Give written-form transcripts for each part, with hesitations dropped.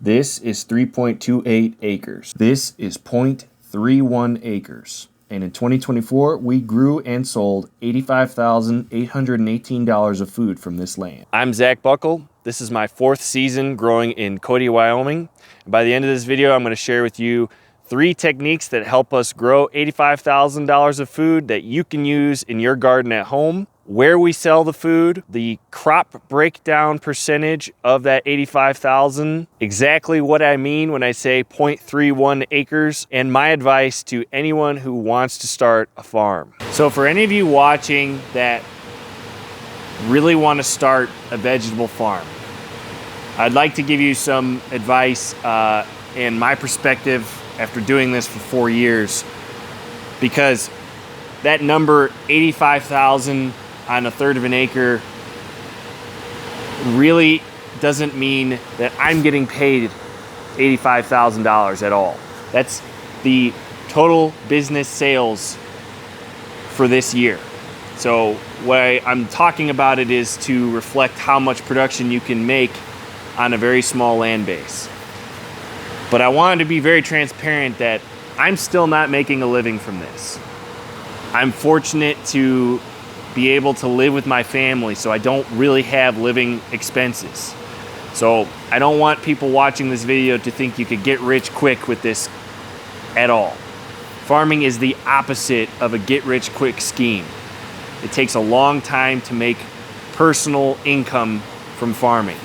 This is 3.28 acres. This is 0.31 acres. And in 2024, we grew and sold $85,818 of food from this land. I'm Zach Buckle. This is my 4th season growing in Cody, Wyoming. And by the end of this video, I'm going to share with you 3 techniques that help us grow $85,000 of food that you can use in your garden at home, where we sell the food, the crop breakdown percentage of that 85,000, exactly what I mean when I say 0.31 acres, and my advice to anyone who wants to start a farm. So for any of you watching that really want to start a vegetable farm, I'd like to give you some advice and my perspective after doing this for 4 years, because that number 85,000 on a third of an acre really doesn't mean that I'm getting paid $85,000 at all. That's the total business sales for this year. So what I'm talking about it is to reflect how much production you can make on a very small land base. But I wanted to be very transparent that I'm still not making a living from this. I'm fortunate to be able to live with my family, so I don't really have living expenses. So I don't want people watching this video to think you could get rich quick with this at all. Farming is the opposite of a get rich quick scheme. It takes a long time to make personal income from farming.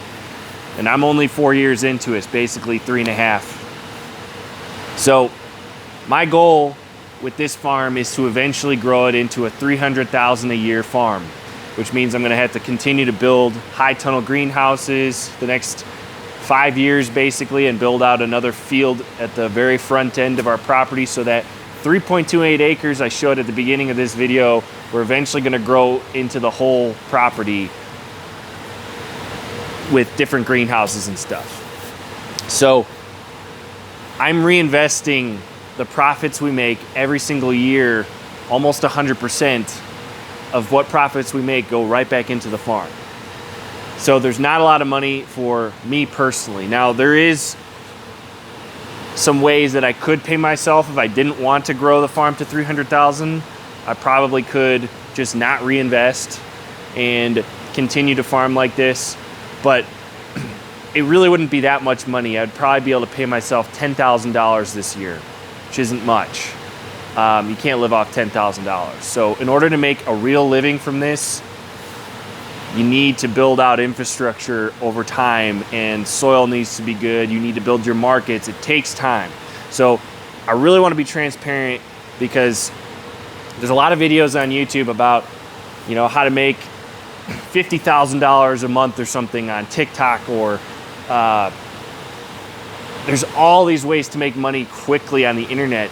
And I'm only 4 years into it, basically 3.5. So my goal with this farm is to eventually grow it into a $300,000 a year farm, which means I'm gonna have to continue to build high tunnel greenhouses the next 5 years basically, and build out another field at the very front end of our property, so that 3.28 acres I showed at the beginning of this video, we're eventually gonna grow into the whole property with different greenhouses and stuff. So I'm reinvesting the profits we make every single year. Almost 100% of what profits we make go right back into the farm. So there's not a lot of money for me personally. Now there is some ways that I could pay myself if I didn't want to grow the farm to 300,000. I probably could just not reinvest and continue to farm like this, but it really wouldn't be that much money. I'd probably be able to pay myself $10,000 this year, which isn't much. You can't live off $10,000. So in order to make a real living from this, you need to build out infrastructure over time, and soil needs to be good. You need to build your markets. It takes time. So I really want to be transparent, because there's a lot of videos on YouTube about, you know, how to make $50,000 a month or something on TikTok, or there's all these ways to make money quickly on the internet,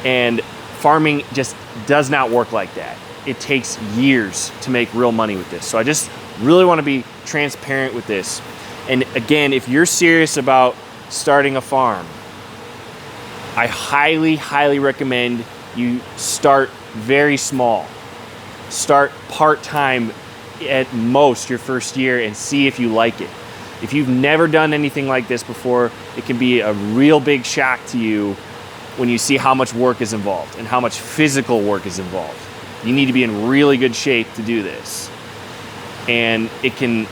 and farming just does not work like that. It takes years to make real money with this. So I just really want to be transparent with this. And again, if you're serious about starting a farm, I highly, highly recommend you start very small. Start part-time at most your first year and see if you like it. If you've never done anything like this before, it can be a real big shock to you when you see how much work is involved and how much physical work is involved. You need to be in really good shape to do this. And it can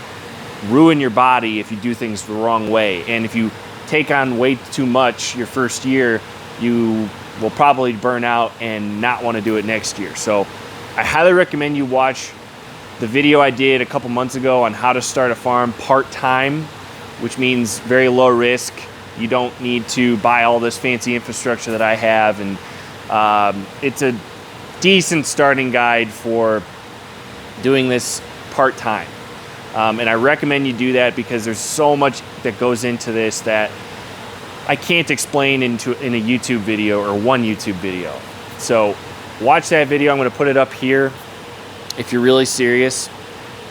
ruin your body if you do things the wrong way. And if you take on way too much your first year, you will probably burn out and not want to do it next year. So I highly recommend you watch the video I did a couple months ago on how to start a farm part-time, which means very low risk. You don't need to buy all this fancy infrastructure that I have, and it's a decent starting guide for doing this part-time. And I recommend you do that because there's so much that goes into this that I can't explain in a YouTube video or one YouTube video. So watch that video. I'm going to put it up here if you're really serious.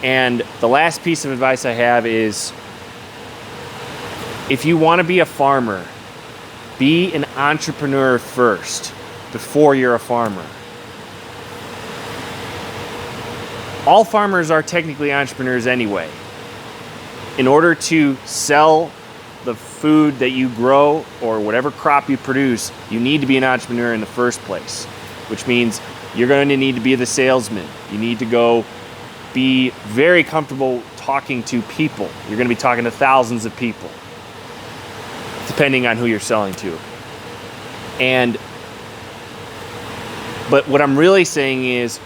And the last piece of advice I have is, if you want to be a farmer, be an entrepreneur first before you're a farmer. All farmers are technically entrepreneurs anyway. In order to sell the food that you grow or whatever crop you produce, you need to be an entrepreneur in the first place, which means you're going to need to be the salesman. You need to go be very comfortable talking to people. You're going to be talking to thousands of people, depending on who you're selling to. But what I'm really saying is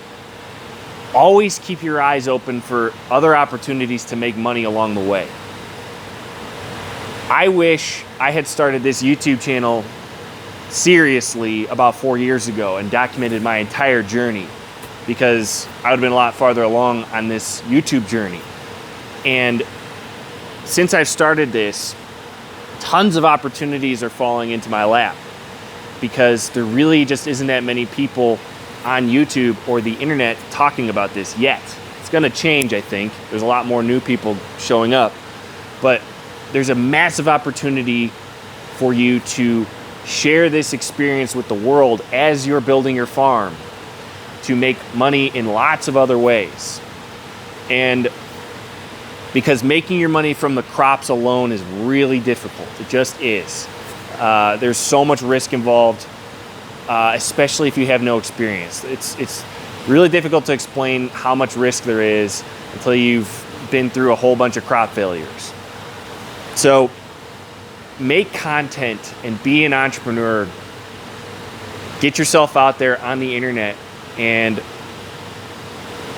always keep your eyes open for other opportunities to make money along the way. I wish I had started this YouTube channel seriously about 4 years ago and documented my entire journey, because I would have been a lot farther along on this YouTube journey. And since I've started this, tons of opportunities are falling into my lap, because there really just isn't that many people on YouTube or the internet talking about this yet. It's gonna change, I think. There's a lot more new people showing up, but there's a massive opportunity for you to share this experience with the world as you're building your farm, to make money in lots of other ways. And because making your money from the crops alone is really difficult. It just is. There's so much risk involved, especially if you have no experience. It's really difficult to explain how much risk there is until you've been through a whole bunch of crop failures. So make content and be an entrepreneur. Get yourself out there on the internet and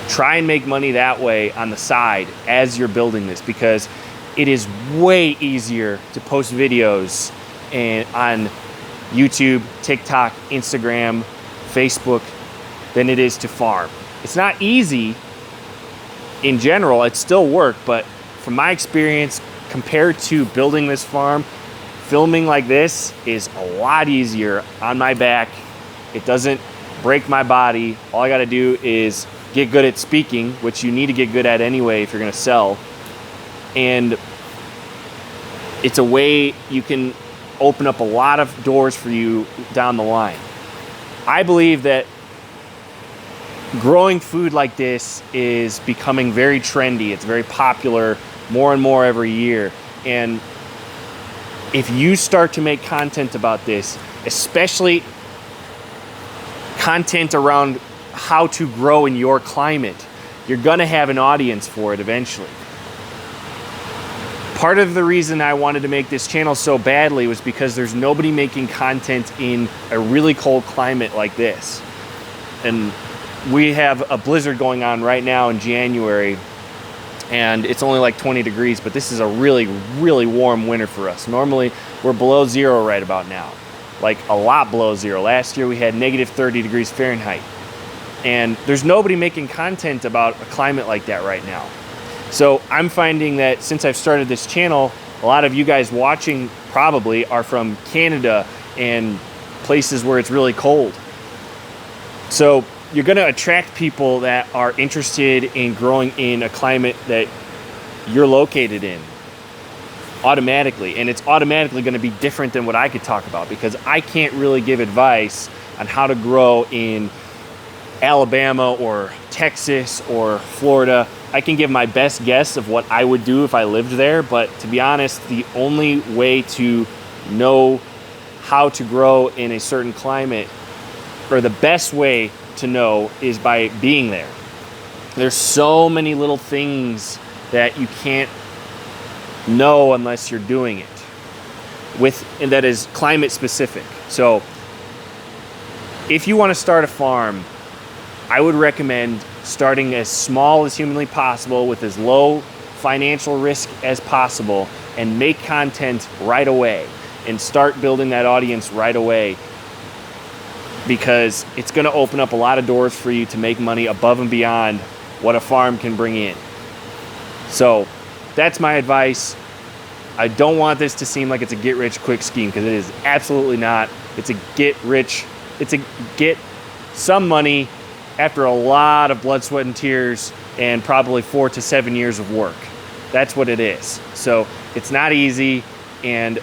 try and make money that way on the side as you're building this, because it is way easier to post videos on YouTube, TikTok, Instagram, Facebook than it is to farm. It's not easy in general, it's still work, but from my experience, compared to building this farm, filming like this is a lot easier on my back. It doesn't break my body. All I gotta do is get good at speaking, which you need to get good at anyway if you're gonna sell. And it's a way you can open up a lot of doors for you down the line. I believe that growing food like this is becoming very trendy. It's very popular, more and more every year. And if you start to make content about this, especially content around how to grow in your climate, you're gonna have an audience for it eventually. Part of the reason I wanted to make this channel so badly was because there's nobody making content in a really cold climate like this. And we have a blizzard going on right now in January, and it's only like 20 degrees, but this is a really, really warm winter for us. Normally, we're below zero right about now, like a lot below zero. Last year, we had negative 30 degrees Fahrenheit. And there's nobody making content about a climate like that right now. So I'm finding that since I've started this channel, a lot of you guys watching probably are from Canada and places where it's really cold. So you're gonna attract people that are interested in growing in a climate that you're located in automatically. And it's automatically gonna be different than what I could talk about, because I can't really give advice on how to grow in Alabama or Texas or Florida. I can give my best guess of what I would do if I lived there, but to be honest, the only way to know how to grow in a certain climate, or the best way to know, is by being there. There's so many little things that you can't know unless you're doing it, and that is climate specific. So if you want to start a farm, I would recommend starting as small as humanly possible with as low financial risk as possible, and make content right away and start building that audience right away, because it's going to open up a lot of doors for you to make money above and beyond what a farm can bring in. So that's my advice. I don't want this to seem like it's a get-rich-quick scheme, because it is absolutely not. It's a get some money after a lot of blood, sweat, and tears, and probably 4 to 7 years of work. That's what it is. So it's not easy, and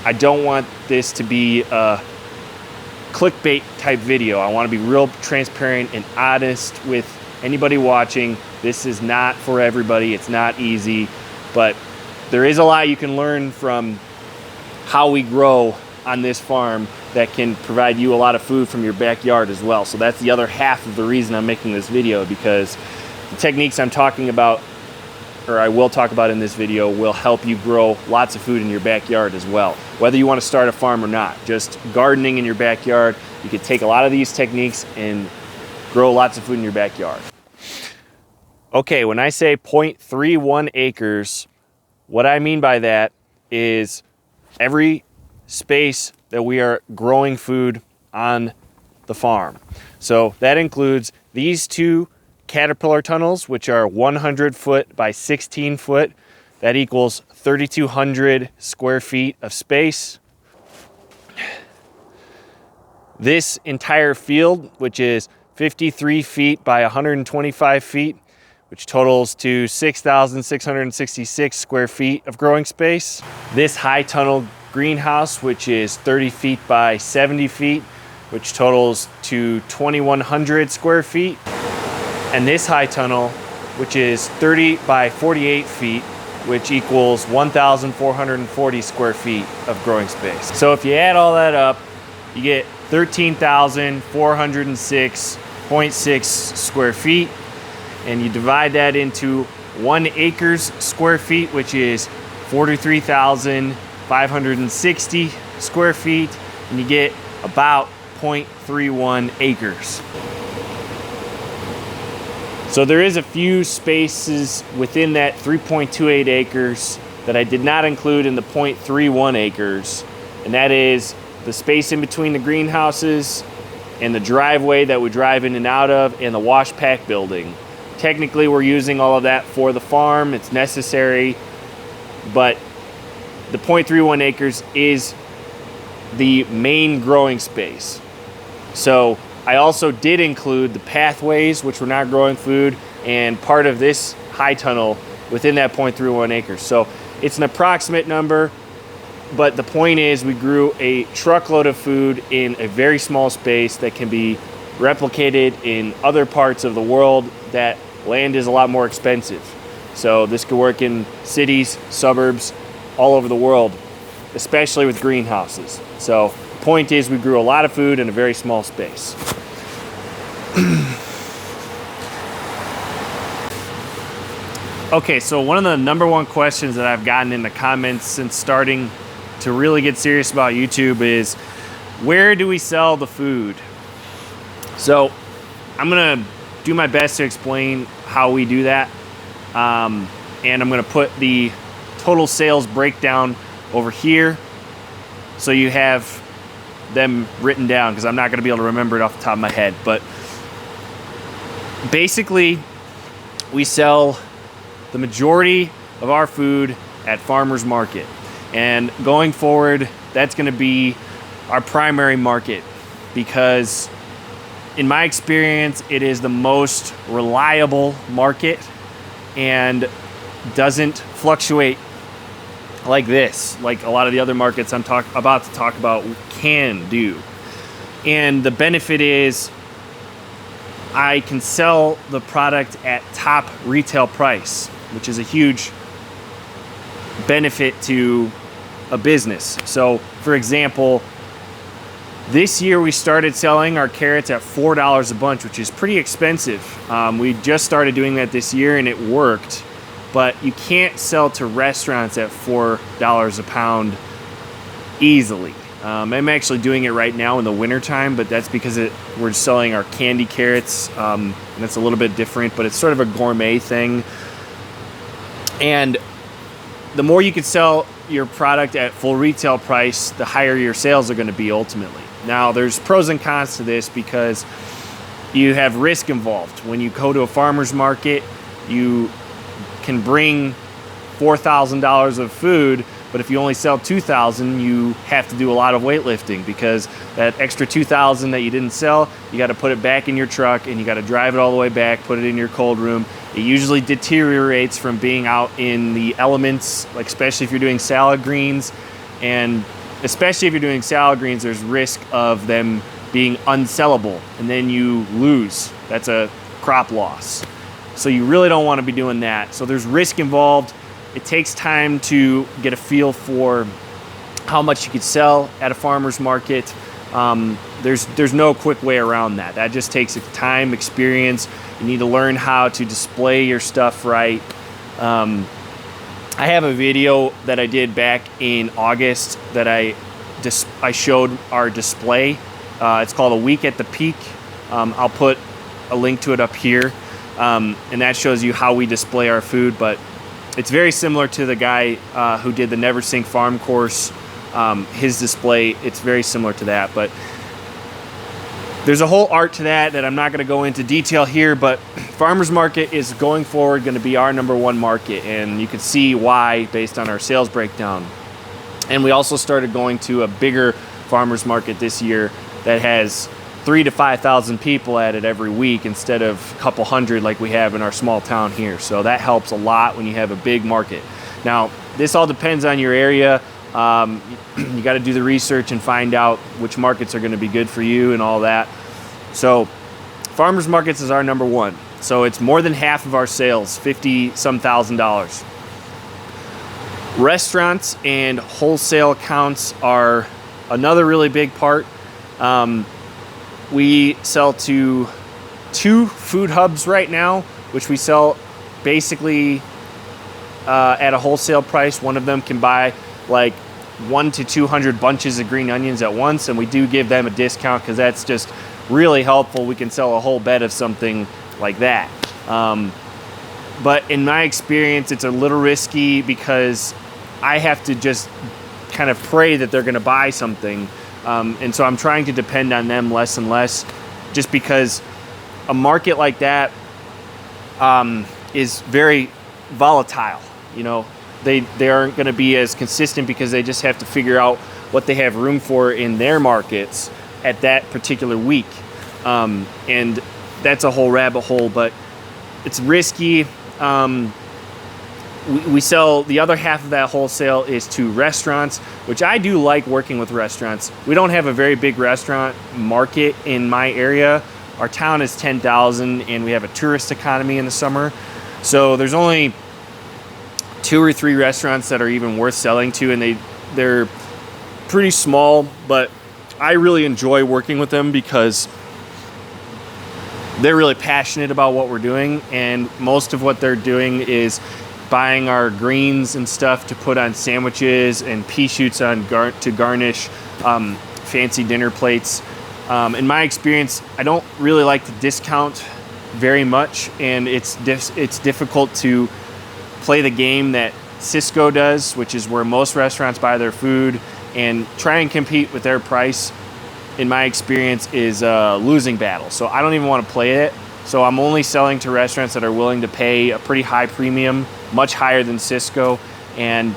I don't want this to be a clickbait type video. I want to be real transparent and honest with anybody watching. This is not for everybody. It's not easy, but there is a lot you can learn from how we grow on this farm that can provide you a lot of food from your backyard as well. So that's the other half of the reason I'm making this video, because the techniques I'm talking about, or I will talk about in this video, will help you grow lots of food in your backyard as well. Whether you want to start a farm or not, just gardening in your backyard, you can take a lot of these techniques and grow lots of food in your backyard. Okay, when I say 0.31 acres, what I mean by that is every space that we are growing food on the farm. So that includes these two caterpillar tunnels, which are 100 foot by 16 foot. That equals 3,200 square feet of space. This entire field, which is 53 feet by 125 feet, which totals to 6,666 square feet of growing space. This high tunnel greenhouse, which is 30 feet by 70 feet, which totals to 2,100 square feet. And this high tunnel, which is 30 by 48 feet, which equals 1,440 square feet of growing space. So if you add all that up, you get 13,406.6 square feet, and you divide that into 1 acres square feet, which is 43,560 square feet, and you get about 0.31 acres. So there is a few spaces within that 3.28 acres that I did not include in the 0.31 acres, and that is the space in between the greenhouses and the driveway that we drive in and out of, and the wash pack building. Technically, we're using all of that for the farm. It's necessary, but the 0.31 acres is the main growing space. So I also did include the pathways, which were not growing food, and part of this high tunnel within that 0.31 acres. So it's an approximate number, but the point is we grew a truckload of food in a very small space that can be replicated in other parts of the world that land is a lot more expensive. So this could work in cities, suburbs, all over the world, especially with greenhouses. So the point is we grew a lot of food in a very small space. Okay, so one of the number one questions that I've gotten in the comments since starting to really get serious about YouTube is, where do we sell the food? So I'm gonna do my best to explain how we do that. And I'm gonna put the total sales breakdown over here so you have them written down, because I'm not gonna be able to remember it off the top of my head. But basically, we sell the majority of our food at farmers market. And going forward, that's gonna be our primary market, because in my experience, it is the most reliable market and doesn't fluctuate like this, like a lot of the other markets I'm about to talk about can do. And the benefit is I can sell the product at top retail price, which is a huge benefit to a business. So, for example, this year we started selling our carrots at $4 a bunch, which is pretty expensive. We just started doing that this year and it worked, but you can't sell to restaurants at $4 a pound easily. I'm actually doing it right now in the wintertime, but that's because we're selling our candy carrots, and that's a little bit different, but it's sort of a gourmet thing. And the more you can sell your product at full retail price, the higher your sales are going to be ultimately. Now, there's pros and cons to this because you have risk involved. When you go to a farmer's market, you can bring $4,000 of food, but if you only sell $2,000, you have to do a lot of weightlifting, because that extra $2,000 that you didn't sell, you got to put it back in your truck and you got to drive it all the way back, put it in your cold room. It usually deteriorates from being out in the elements, like especially if you're doing salad greens, and especially if you're doing salad greens, there's risk of them being unsellable, and then you lose. That's a crop loss. So you really don't want to be doing that. So there's risk involved. It takes time to get a feel for how much you could sell at a farmer's market. There's no quick way around that. That just takes time, experience. You need to learn how to display your stuff right. I have a video that I did back in August that I showed our display. It's called A Week at the Peak. I'll put a link to it up here. And that shows you how we display our food, but it's very similar to the guy who did the Never Sink Farm course. His display, it's very similar to that, but there's a whole art to that I'm not going to go into detail here, but farmers market is going forward going to be our #1 market, and you can see why based on our sales breakdown. And we also started going to a bigger farmers market this year that has 3,000 to 5,000 people at it every week instead of a couple hundred like we have in our small town here. So that helps a lot when you have a big market. Now, this all depends on your area. You got to do the research and find out which markets are going to be good for you and all that. So farmers markets is our #1. So it's more than half of our sales, $50-some thousand. Restaurants and wholesale accounts are another really big part. We sell to 2 food hubs right now, which we sell basically at a wholesale price. One of them can buy like 100 to 200 bunches of green onions at once, and we do give them a discount because that's just really helpful. We can sell a whole bed of something like that. But in my experience, it's a little risky because I have to just kind of pray that they're going to buy something. And so I'm trying to depend on them less and less, just because a market like that is very volatile. You know, they aren't going to be as consistent because they just have to figure out what they have room for in their markets at that particular week. And that's a whole rabbit hole, but it's risky. We sell the other half of that wholesale is to restaurants, which I do like working with restaurants. We don't have a very big restaurant market in my area. Our town is 10,000 and we have a tourist economy in the summer. So there's only 2 or 3 restaurants that are even worth selling to, and they're pretty small, but I really enjoy working with them because they're really passionate about what we're doing, and most of what they're doing is buying our greens and stuff to put on sandwiches and pea shoots to garnish fancy dinner plates. In my experience, I don't really like to discount very much, and it's difficult to play the game that Cisco does, which is where most restaurants buy their food, and try and compete with their price. In my experience, is a losing battle. So I don't even want to play it. So I'm only selling to restaurants that are willing to pay a pretty high premium, much higher than Cisco, and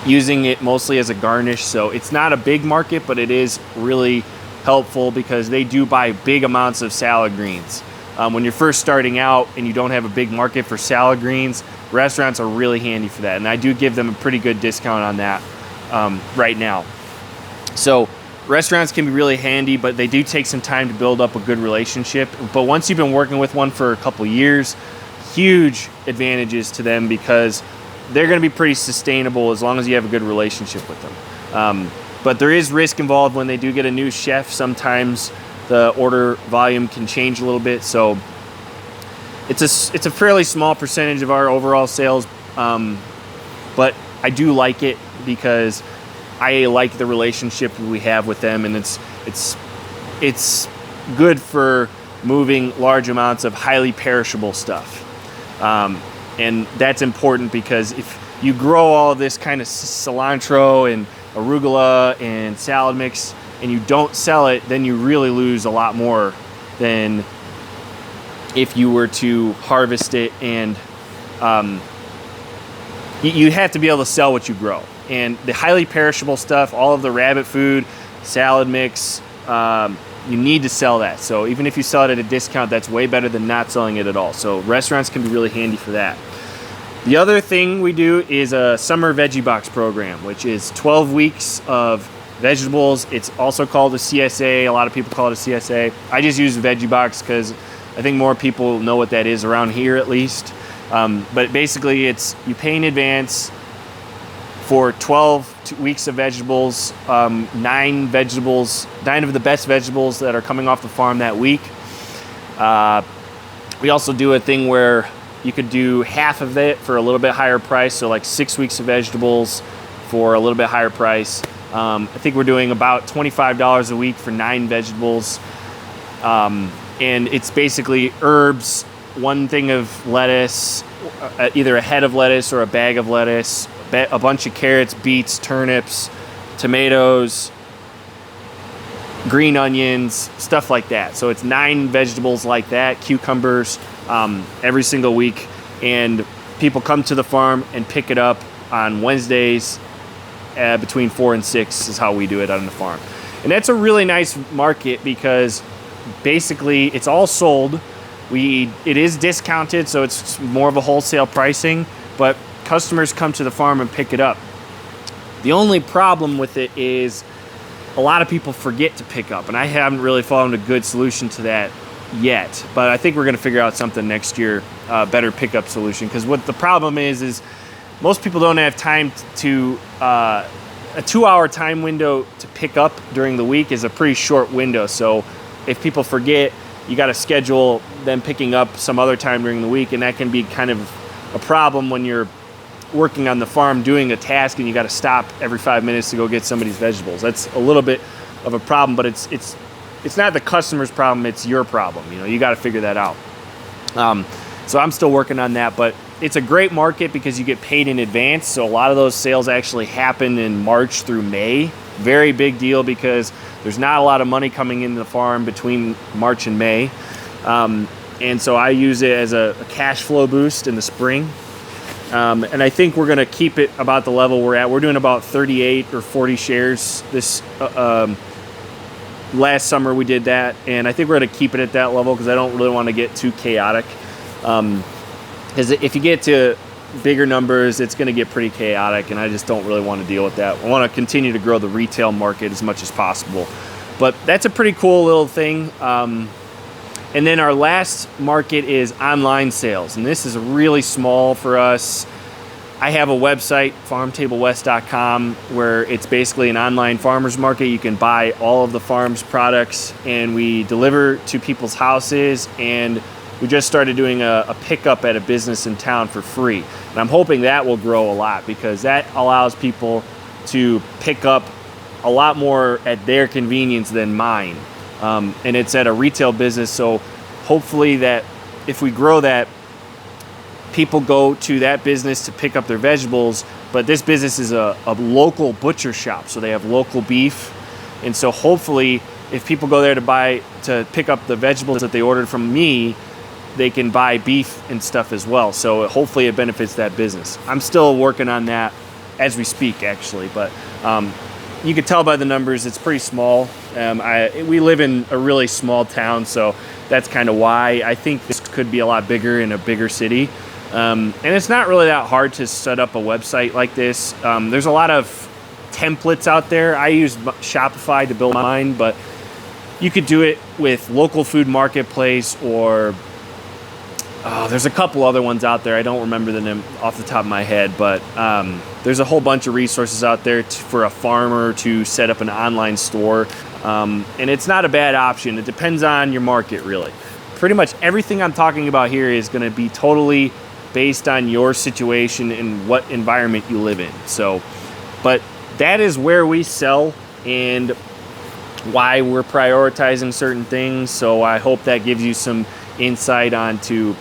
using it mostly as a garnish. So it's not a big market, but it is really helpful because they do buy big amounts of salad greens. When you're first starting out and you don't have a big market for salad greens, restaurants are really handy for that. And I do give them a pretty good discount on that right now. So restaurants can be really handy, but they do take some time to build up a good relationship. But once you've been working with one for a couple years, huge advantages to them because they're going to be pretty sustainable as long as you have a good relationship with them. But there is risk involved when they do get a new chef. Sometimes the order volume can change a little bit. So it's a fairly small percentage of our overall sales, but I do like it because I like the relationship we have with them, and it's good for moving large amounts of highly perishable stuff. And that's important because if you grow all this kind of cilantro and arugula and salad mix and you don't sell it, then you really lose a lot more than if you were to harvest it. And you have to be able to sell what you grow. And the highly perishable stuff, all of the rabbit food, salad mix, you need to sell that. So even if you sell it at a discount, that's way better than not selling it at all. So restaurants can be really handy for that. The other thing we do is a summer veggie box program, which is 12 weeks of vegetables. It's also called a CSA. A lot of people call it a CSA. I just use veggie box because I think more people know what that is around here at least. But basically it's you pay in advance for 12 weeks of vegetables, 9 of the best vegetables that are coming off the farm that week. We also do a thing where you could do half of it for a little bit higher price. So like 6 weeks of vegetables for a little bit higher price. I think we're doing about $25 a week for 9 vegetables. And it's basically herbs, 1 thing of lettuce, either a head of lettuce or a bag of lettuce, a bunch of carrots, beets, turnips, tomatoes, green onions, stuff like that. So it's 9 vegetables like that, cucumbers, every single week. And people come to the farm and pick it up on Wednesdays between 4 and 6 is how we do it on the farm. And that's a really nice market because basically it's all sold. It is discounted, so it's more of a wholesale pricing, but customers come to the farm and pick it up. The only problem with it is a lot of people forget to pick up, and I haven't really found a good solution to that yet, but I think we're going to figure out something next year, better pickup solution, because what the problem is most people don't have time to, a 2-hour time window to pick up during the week is a pretty short window, so if people forget, you got to schedule them picking up some other time during the week, and that can be kind of a problem when you're working on the farm doing a task and you got to stop every 5 minutes to go get somebody's vegetables. That's a little bit of a problem, but it's not the customer's problem, it's your problem. You got to figure that out. So I'm still working on that, but it's a great market because you get paid in advance. So a lot of those sales actually happen in March through May. Very big deal because there's not a lot of money coming into the farm between March and May. And so I use it as a cash flow boost in the spring. And I think we're going to keep it about the level we're at. We're doing about 38 or 40 shares this last summer we did that, and I think we're going to keep it at that level because I don't really want to get too chaotic. Because if you get to bigger numbers, it's going to get pretty chaotic, and I just don't really want to deal with that. I want to continue to grow the retail market as much as possible. But that's a pretty cool little thing. And then our last market is online sales, and this is really small for us. I have a website, farmtablewest.com, where it's basically an online farmer's market. You can buy all of the farm's products, and we deliver to people's houses, and we just started doing a pickup at a business in town for free. And I'm hoping that will grow a lot because that allows people to pick up a lot more at their convenience than mine. And it's at a retail business, so hopefully that if we grow that, people go to that business to pick up their vegetables, but this business is a local butcher shop, so they have local beef. And so hopefully if people go there to pick up the vegetables that they ordered from me, they can buy beef and stuff as well. So hopefully it benefits that business. I'm still working on that as we speak, actually, but you can tell by the numbers it's pretty small. We live in a really small town, so that's kind of why. I think this could be a lot bigger in a bigger city. And it's not really that hard to set up a website like this. There's a lot of templates out there. I use Shopify to build mine, but you could do it with Local Food Marketplace or there's a couple other ones out there. I don't remember the name off the top of my head, but there's a whole bunch of resources out there for a farmer to set up an online store. And it's not a bad option. It depends on your market, really. Pretty much everything I'm talking about here is going to be totally based on your situation and what environment you live in. So, but that is where we sell and why we're prioritizing certain things. So I hope that gives you some insight onto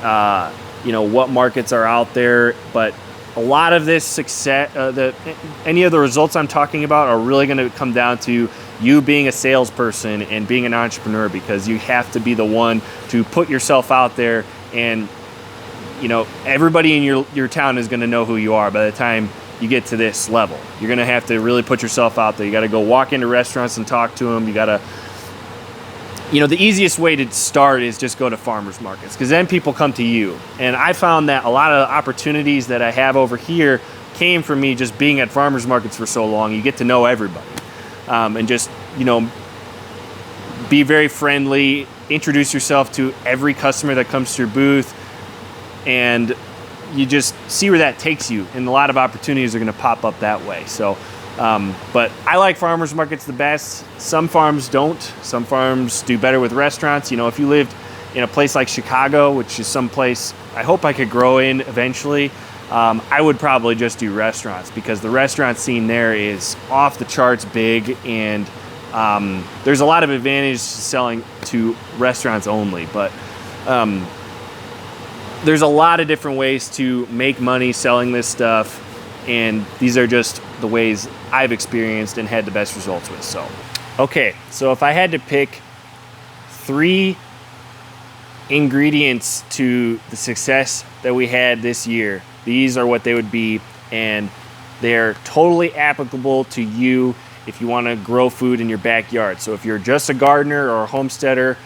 what markets are out there. But a lot of this success, any of the results I'm talking about are really going to come down to you being a salesperson and being an entrepreneur, because you have to be the one to put yourself out there, and everybody in your town is going to know who you are by the time you get to this level. You're going to have to really put yourself out there. You got to go walk into restaurants and talk to them. You got to the easiest way to start is just go to farmers markets, because then people come to you. And I found that a lot of opportunities that I have over here came from me just being at farmers markets for so long. You get to know everybody, and just be very friendly, introduce yourself to every customer that comes to your booth, and you just see where that takes you, and a lot of opportunities are going to pop up that way. So, but I like farmers markets the best. Some farms don't. Some farms do better with restaurants. You know, if you lived in a place like Chicago, which is some place I hope I could grow in eventually, I would probably just do restaurants, because the restaurant scene there is off the charts big, and there's a lot of advantage to selling to restaurants only. But there's a lot of different ways to make money selling this stuff, and these are just the ways I've experienced and had the best results with. So, okay, so if I had to pick 3 ingredients to the success that we had this year, these are what they would be, and they're totally applicable to you if you want to grow food in your backyard. So if you're just a gardener or a homesteader,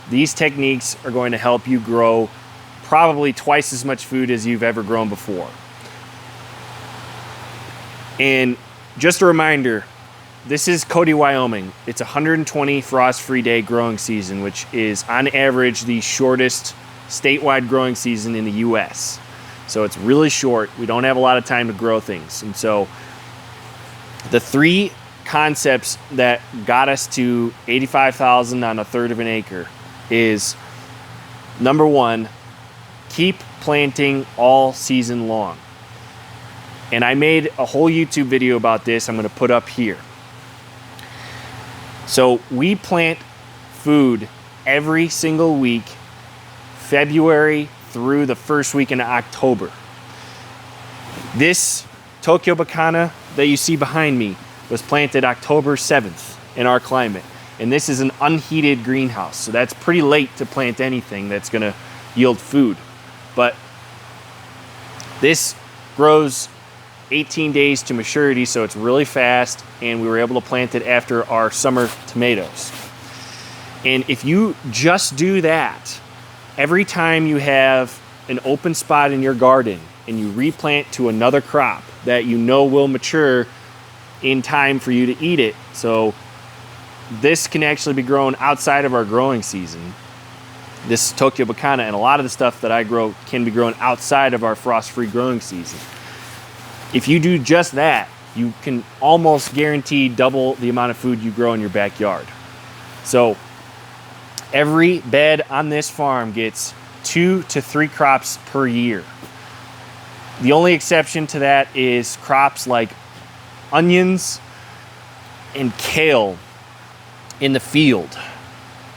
these techniques are going to help you grow probably twice as much food as you've ever grown before. And just a reminder, this is Cody, Wyoming. It's 120 frost-free day growing season, which is on average the shortest statewide growing season in the US. So it's really short. We don't have a lot of time to grow things. And so the 3 concepts that got us to 85,000 on 1/3 of an acre is, number 1, keep planting all season long. And I made a whole YouTube video about this I'm going to put up here. So we plant food every single week, February through the first week in October. This Tokyo Bacana that you see behind me was planted October 7th in our climate. And this is an unheated greenhouse, so that's pretty late to plant anything that's going to yield food. But this grows 18 days to maturity, so it's really fast, and we were able to plant it after our summer tomatoes. And if you just do that, every time you have an open spot in your garden and you replant to another crop that you know will mature in time for you to eat it, so this can actually be grown outside of our growing season. This Tokyo Bacana and a lot of the stuff that I grow can be grown outside of our frost-free growing season. If you do just that, you can almost guarantee double the amount of food you grow in your backyard. So every bed on this farm gets 2 to 3 crops per year. The only exception to that is crops like onions and kale in the field.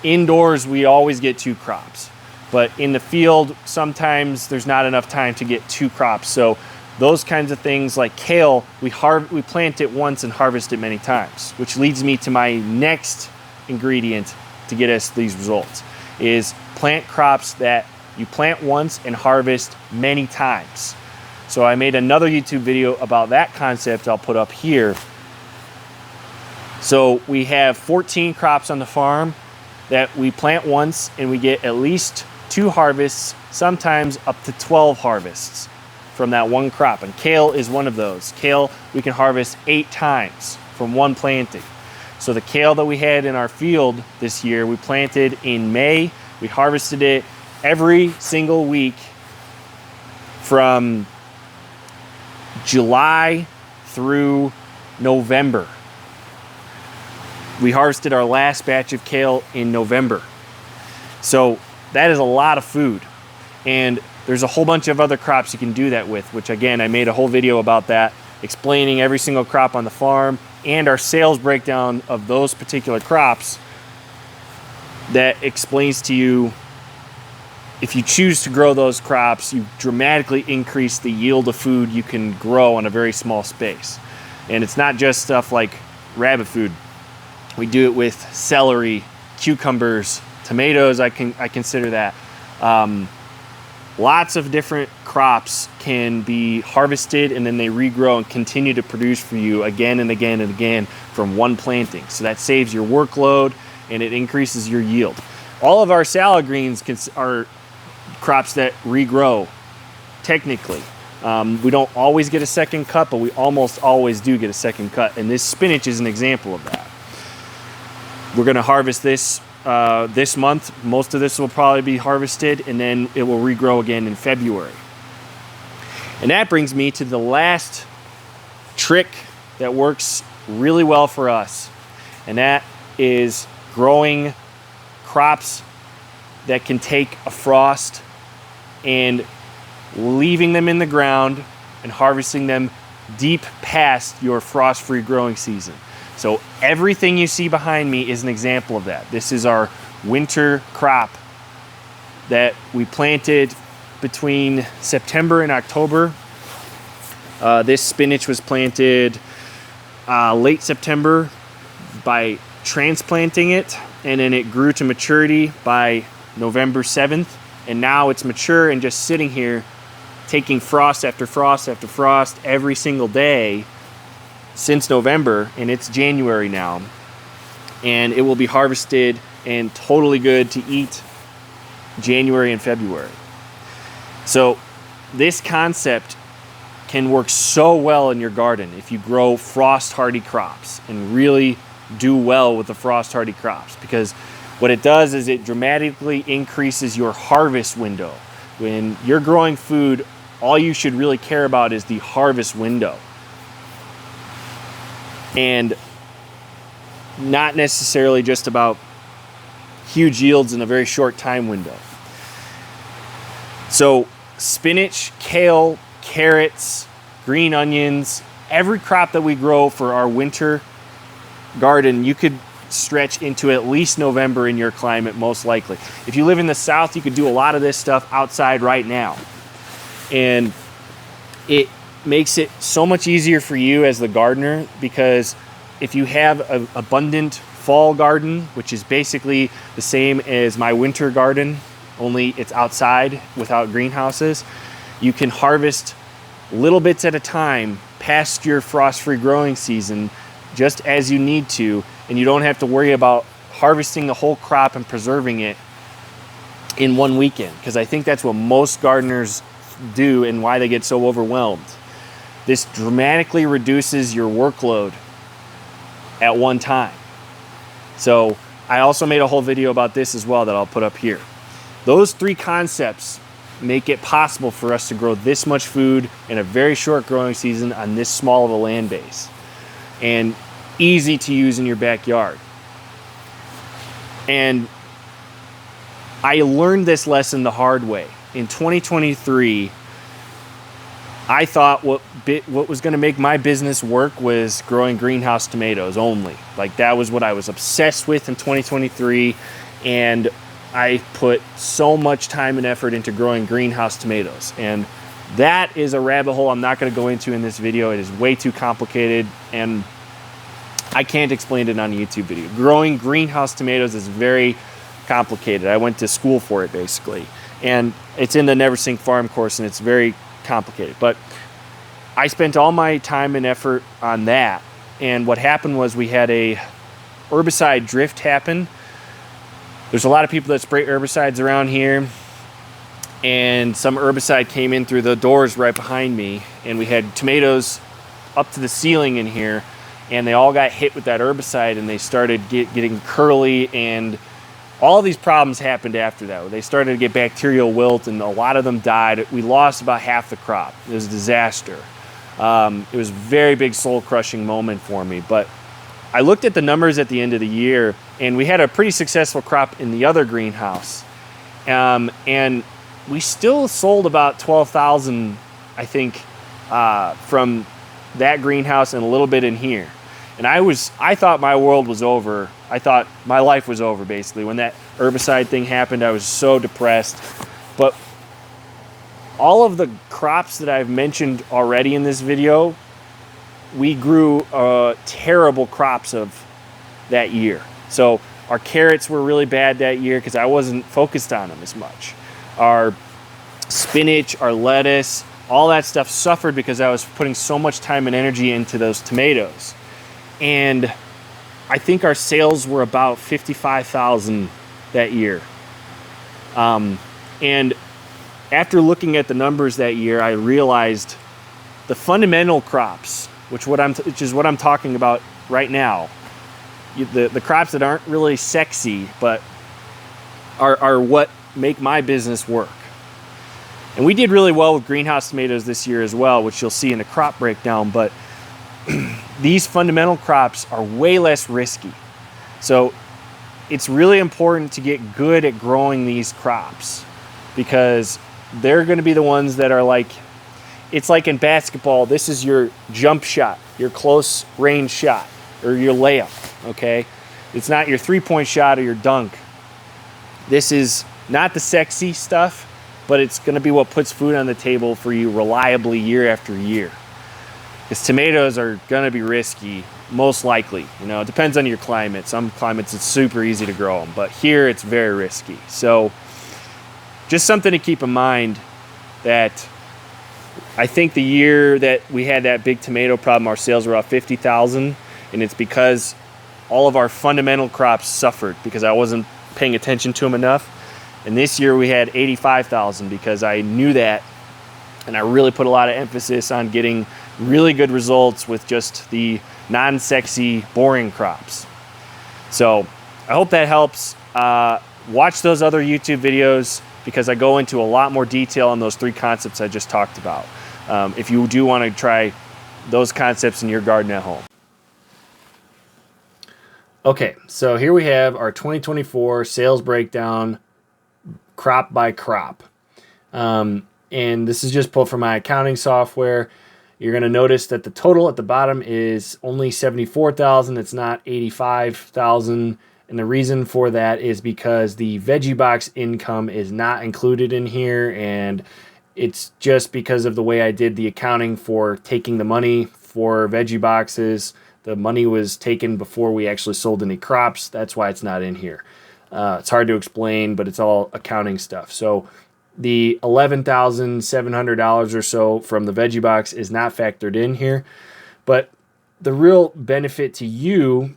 Indoors, we always get 2 crops, but in the field, sometimes there's not enough time to get 2 crops. So those kinds of things like kale, we plant it once and harvest it many times, which leads me to my next ingredient to get us these results, is plant crops that you plant once and harvest many times. So I made another YouTube video about that concept I'll put up here. So we have 14 crops on the farm that we plant once and we get at least 2 harvests, sometimes up to 12 harvests from that one crop. And kale is one of those. Kale we can harvest 8 times from one planting. So the kale that we had in our field this year, we planted in May. We harvested it every single week from July through November. We harvested our last batch of kale in November. So that is a lot of food. And there's a whole bunch of other crops you can do that with, which again, I made a whole video about that, explaining every single crop on the farm and our sales breakdown of those particular crops that explains to you, if you choose to grow those crops, you dramatically increase the yield of food you can grow on a very small space. And it's not just stuff like rabbit food. We do it with celery, cucumbers, tomatoes, I consider that. Lots of different crops can be harvested and then they regrow and continue to produce for you again and again and again from one planting. So that saves your workload and it increases your yield. All of our salad greens are crops that regrow, technically. We don't always get a second cut, but we almost always do get a second cut. And this spinach is an example of that. We're gonna harvest this this month. Most of this will probably be harvested and then it will regrow again in February. And that brings me to the last trick that works really well for us, and that is growing crops that can take a frost and leaving them in the ground and harvesting them deep past your frost-free growing season. So everything you see behind me is an example of that. This is our winter crop that we planted between September and October. This spinach was planted late September by transplanting it, and then it grew to maturity by November 7th, and now it's mature and just sitting here taking frost after frost after frost every single day since November, and it's January now, and it will be harvested and totally good to eat January and February. So this concept can work so well in your garden if you grow frost hardy crops and really do well with the frost hardy crops, because what it does is it dramatically increases your harvest window. When you're growing food, all you should really care about is the harvest window, and not necessarily just about huge yields in a very short time window. So spinach, kale, carrots, green onions, every crop that we grow for our winter garden, you could stretch into at least November in your climate, most likely. If you live in the South, you could do a lot of this stuff outside right now. And it makes it so much easier for you as the gardener, because if you have an abundant fall garden, which is basically the same as my winter garden, only it's outside without greenhouses, you can harvest little bits at a time past your frost-free growing season just as you need to, and you don't have to worry about harvesting the whole crop and preserving it in one weekend, because I think that's what most gardeners do and why they get so overwhelmed. This dramatically reduces your workload at one time. So I also made a whole video about this as well that I'll put up here. Those three concepts make it possible for us to grow this much food in a very short growing season on this small of a land base, and easy to use in your backyard. And I learned this lesson the hard way. In 2023, I thought what was going to make my business work was growing greenhouse tomatoes only. Like, that was what I was obsessed with in 2023, and I put so much time and effort into growing greenhouse tomatoes. And that is a rabbit hole I'm not going to go into in this video. It is way too complicated, and I can't explain it on a YouTube video. Growing greenhouse tomatoes is very complicated. I went to school for it, basically. And it's in the Never Sink Farm course, and it's very complicated. But I spent all my time and effort on that. And what happened was we had a herbicide drift happen. There's a lot of people that spray herbicides around here, and some herbicide came in through the doors right behind me, and we had tomatoes up to the ceiling in here, and they all got hit with that herbicide, and they started getting curly, and all these problems happened after that. They started to get bacterial wilt, and a lot of them died. We lost about half the crop. It was a disaster. It was a very big soul-crushing moment for me, but I looked at the numbers at the end of the year, and we had a pretty successful crop in the other greenhouse. And we still sold about 12,000, I think, from that greenhouse and a little bit in here. And I thought my world was over. I thought my life was over, basically. When that herbicide thing happened, I was so depressed. But all of the crops that I've mentioned already in this video, we grew terrible crops of that year. So our carrots were really bad that year because I wasn't focused on them as much. Our spinach, our lettuce, all that stuff suffered because I was putting so much time and energy into those tomatoes. And I think our sales were about 55,000 that year. And after looking at the numbers that year, I realized the fundamental crops, which is what I'm talking about right now, the crops that aren't really sexy, but are what make my business work. And we did really well with greenhouse tomatoes this year as well, which you'll see in the crop breakdown, but these fundamental crops are way less risky. So it's really important to get good at growing these crops, because they're going to be the ones that are like, it's like in basketball, this is your jump shot, your close range shot, or your layup, okay? It's not your three-point shot or your dunk. This is not the sexy stuff, but it's going to be what puts food on the table for you reliably year after year. Because tomatoes are going to be risky, most likely. You know, it depends on your climate. Some climates it's super easy to grow them, but here it's very risky. So just something to keep in mind, that I think the year that we had that big tomato problem, our sales were off 50,000, and it's because all of our fundamental crops suffered because I wasn't paying attention to them enough. And this year we had 85,000 because I knew that, and I really put a lot of emphasis on getting really good results with just the non-sexy, boring crops. So I hope that helps. Watch those other YouTube videos, because I go into a lot more detail on those 3 concepts I just talked about. If you do want to try those concepts in your garden at home. Okay, so here we have our 2024 sales breakdown, crop by crop. And this is just pulled from my accounting software. You're going to notice that the total at the bottom is only 74,000. It's not 85,000. And the reason for that is because the veggie box income is not included in here, and it's just because of the way I did the accounting for taking the money for veggie boxes. The money was taken before we actually sold any crops. That's why it's not in here. It's hard to explain, but it's all accounting stuff. So the $11,700 or so from the veggie box is not factored in here. But the real benefit to you,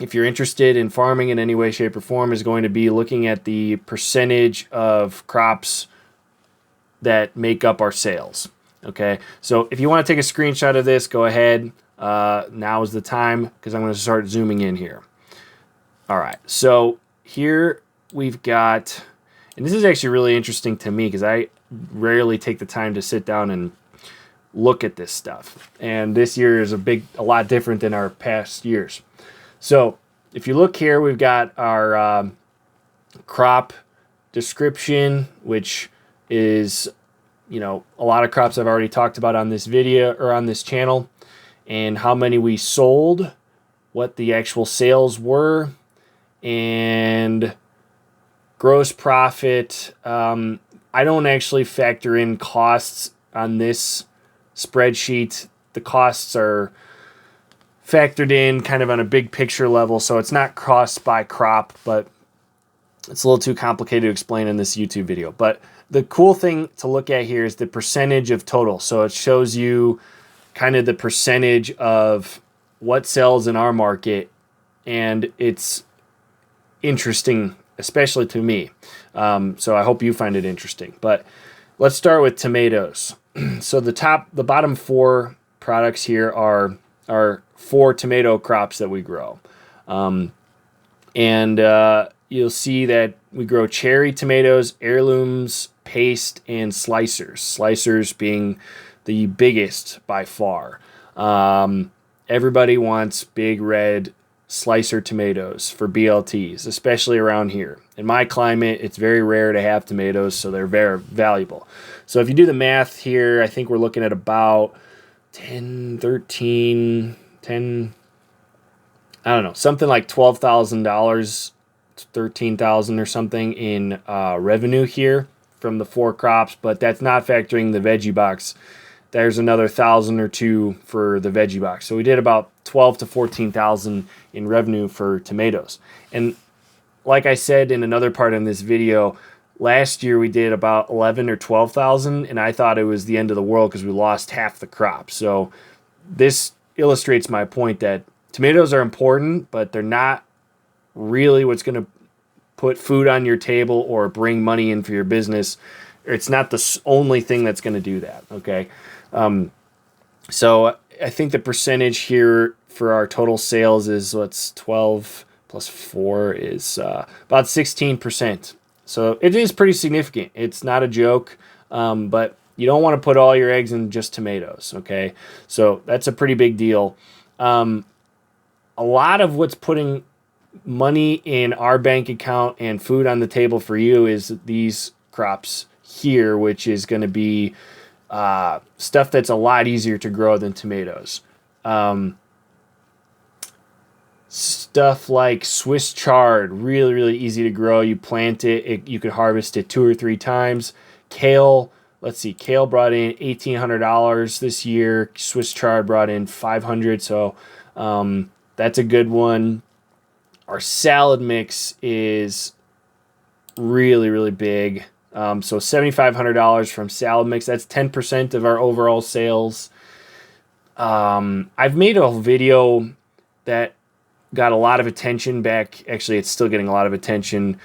if you're interested in farming in any way, shape, or form, is going to be looking at the percentage of crops that make up our sales. Okay, so if you want to take a screenshot of this, go ahead. Now is the time, because I'm going to start zooming in here. All right, so here we've got, and this is actually really interesting to me because I rarely take the time to sit down and look at this stuff. And this year is a lot different than our past years. So if you look here, we've got our crop description, which is, you know, a lot of crops I've already talked about on this video or on this channel, and how many we sold, what the actual sales were, and gross profit. I don't actually factor in costs on this spreadsheet. The costs are factored in kind of on a big picture level, so it's not cost by crop, but it's a little too complicated to explain in this YouTube video. But the cool thing to look at here is the percentage of total. So it shows you kind of the percentage of what sells in our market, and it's interesting, especially to me. So I hope you find it interesting. But let's start with tomatoes. So the bottom 4 products here are 4 tomato crops that we grow. You'll see that we grow cherry tomatoes, heirlooms, paste, and slicers. Slicers being the biggest by far. Everybody wants big red slicer tomatoes for BLTs, especially around here. In my climate, it's very rare to have tomatoes, so they're very valuable. So if you do the math here, I think we're looking at about 10, 13, 10, I don't know, something like $12,000, 13,000 or something in revenue here from the 4 crops, but that's not factoring the veggie box. There's another 1,000 or 2 for the veggie box. So we did about 12 to 14,000 in revenue for tomatoes. And like I said in another part in this video, last year we did about 11 or 12,000, and I thought it was the end of the world because we lost half the crop. So this illustrates my point that tomatoes are important, but they're not really what's going to put food on your table or bring money in for your business. It's not the only thing that's going to do that, okay? So I think the percentage here for our total sales is, what's 12 plus 4 is about 16%. So it is pretty significant. It's not a joke. but you don't want to put all your eggs in just tomatoes, okay? So that's a pretty big deal. A lot of what's putting money in our bank account and food on the table for you is these crops here, which is going to be stuff that's a lot easier to grow than tomatoes. Stuff like Swiss chard, really, really easy to grow. You plant it, you can harvest it 2 or 3 times. Kale, let's see, kale brought in $1,800 this year. Swiss chard brought in $500, so that's a good one. Our salad mix is really, really big. So $7,500 from salad mix. That's 10% of our overall sales. I've made a video that got a lot of attention back. Actually, it's still getting a lot of attention.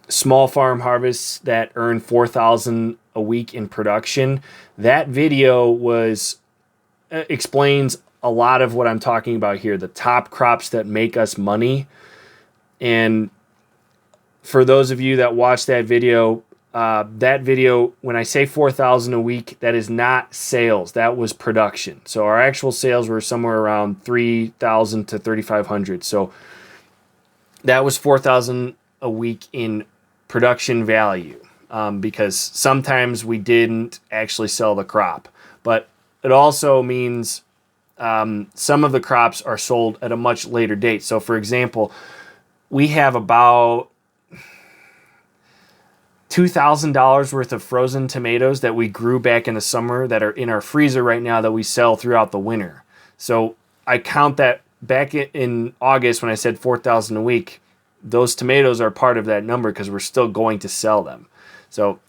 Small farm harvests that earn $4,000 a week in production. That video explains a lot of what I'm talking about here. The top crops that make us money. And for those of you that watch that video, when I say $4,000 a week, that is not sales. That was production. So our actual sales were somewhere around $3,000 to $3,500. So that was $4,000 a week in production value, because sometimes we didn't actually sell the crop. But it also means some of the crops are sold at a much later date. So for example, we have about $2,000 worth of frozen tomatoes that we grew back in the summer that are in our freezer right now that we sell throughout the winter. So I count that back in August when I said $4,000 a week. Those tomatoes are part of that number because we're still going to sell them. So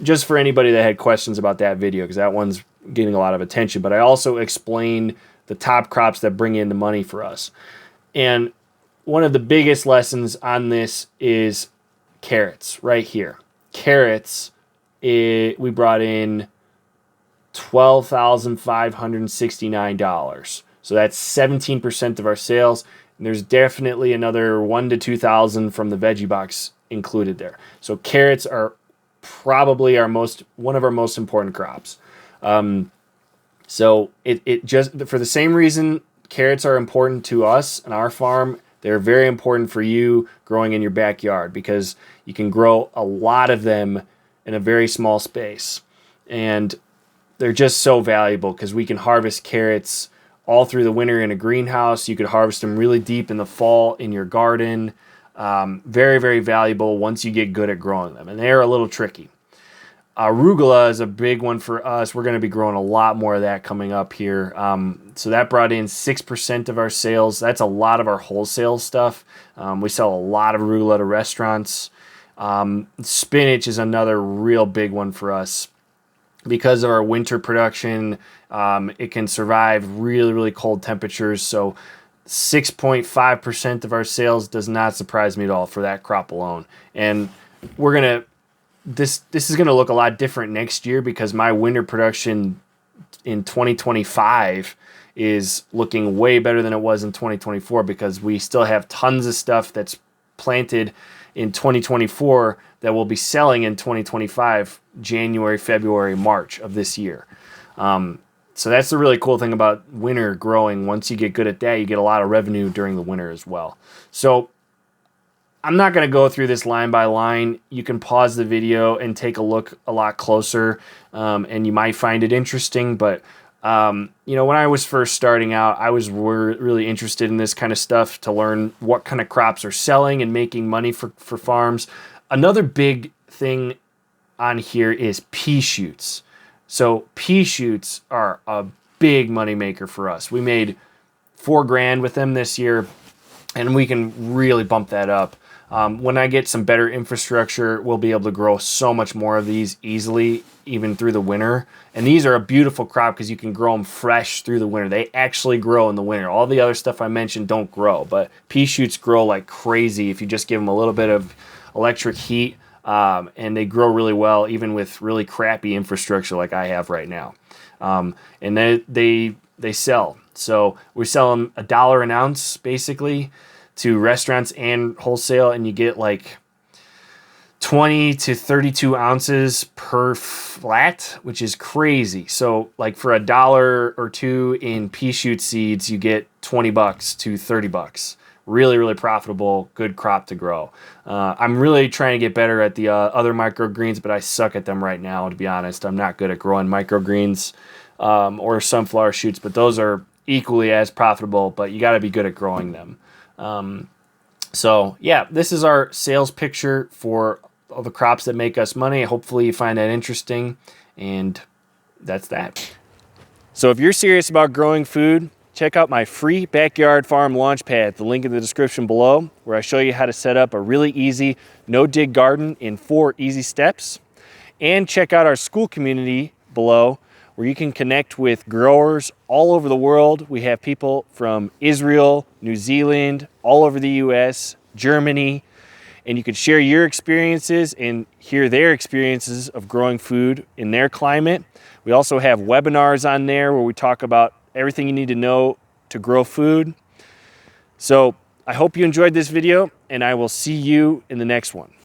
just for anybody that had questions about that video, because that one's getting a lot of attention, but I also explained the top crops that bring in the money for us. And one of the biggest lessons on this is carrots right here. Carrots, we brought in $12,569. So that's 17% of our sales. And there's definitely another $1,000 to $2,000 from the veggie box included there. So carrots are probably one of our most important crops. So it just, for the same reason carrots are important to us and our farm, they're very important for you growing in your backyard because you can grow a lot of them in a very small space. And they're just so valuable because we can harvest carrots all through the winter in a greenhouse. You could harvest them really deep in the fall in your garden. Very, very valuable once you get good at growing them. And they're a little tricky. Arugula is a big one for us. We're going to be growing a lot more of that coming up here. So that brought in 6% of our sales. That's a lot of our wholesale stuff. We sell a lot of arugula to restaurants. Spinach is another real big one for us. Because of our winter production, it can survive really, really cold temperatures. So 6.5% of our sales does not surprise me at all for that crop alone. And we're going to this is going to look a lot different next year because my winter production in 2025 is looking way better than it was in 2024 because we still have tons of stuff that's planted in 2024 that we'll be selling in 2025, January, February, March of this year. So that's the really cool thing about winter growing. Once you get good at that, you get a lot of revenue during the winter as well. So I'm not going to go through this line by line. You can pause the video and take a look a lot closer, and you might find it interesting. But, when I was first starting out, I was really interested in this kind of stuff to learn what kind of crops are selling and making money for farms. Another big thing on here is pea shoots. So pea shoots are a big money maker for us. We made $4,000 with them this year, and we can really bump that up. When I get some better infrastructure, we'll be able to grow so much more of these easily, even through the winter. And these are a beautiful crop because you can grow them fresh through the winter. They actually grow in the winter. All the other stuff I mentioned don't grow, but pea shoots grow like crazy if you just give them a little bit of electric heat, and they grow really well, even with really crappy infrastructure like I have right now. And they sell. So we sell them $1 an ounce, basically, to restaurants and wholesale, and you get like 20 to 32 ounces per flat, which is crazy. So like for $1 or $2 in pea shoot seeds, you get 20 bucks to 30 bucks. Really, really profitable, good crop to grow. I'm really trying to get better at the other microgreens, but I suck at them right now, to be honest. I'm not good at growing microgreens or sunflower shoots, but those are equally as profitable, but you got to be good at growing them. So yeah, this is our sales picture for all the crops that make us money. Hopefully you find that interesting, and that's that. So if you're serious about growing food, check out my free backyard farm launchpad, the link in the description below, where I show you how to set up a really easy no-dig garden in 4 easy steps. And check out our school community below, where you can connect with growers all over the world. We have people from Israel, New Zealand, all over the US, Germany, and you can share your experiences and hear their experiences of growing food in their climate. We also have webinars on there where we talk about everything you need to know to grow food. So I hope you enjoyed this video, and I will see you in the next one.